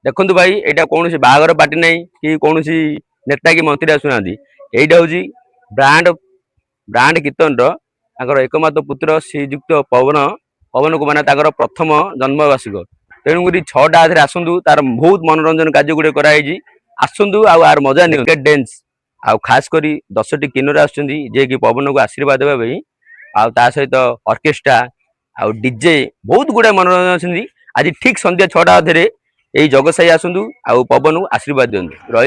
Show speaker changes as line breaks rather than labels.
देखु भाई यहाँ कौन बाहागर पार्टी ना कि कौन नेता कि मंत्री आसुना यहाँ हूँ ब्रांड ब्रांड कीर्तन एकमात्र पुत्र श्रीजुक्त पवन पवन को माने प्रथम जन्मवार्षिक तेणुक 6टा हाथ आसतु तार बहुत मनोरंजन कार्य गुड़े कराई आसतु आर मजा नि डेन्स आ खास कर 10टी किन्नर आसुच्च कि पवन को आशीर्वाद देवाई आ सहित ऑर्केस्ट्रा आ डीजे बहुत गुड़ा मनोरंजन आज ठीक संध्या 6टा अधे यही जगत साई आसतु आ पवन को आशीर्वाद दिंतु।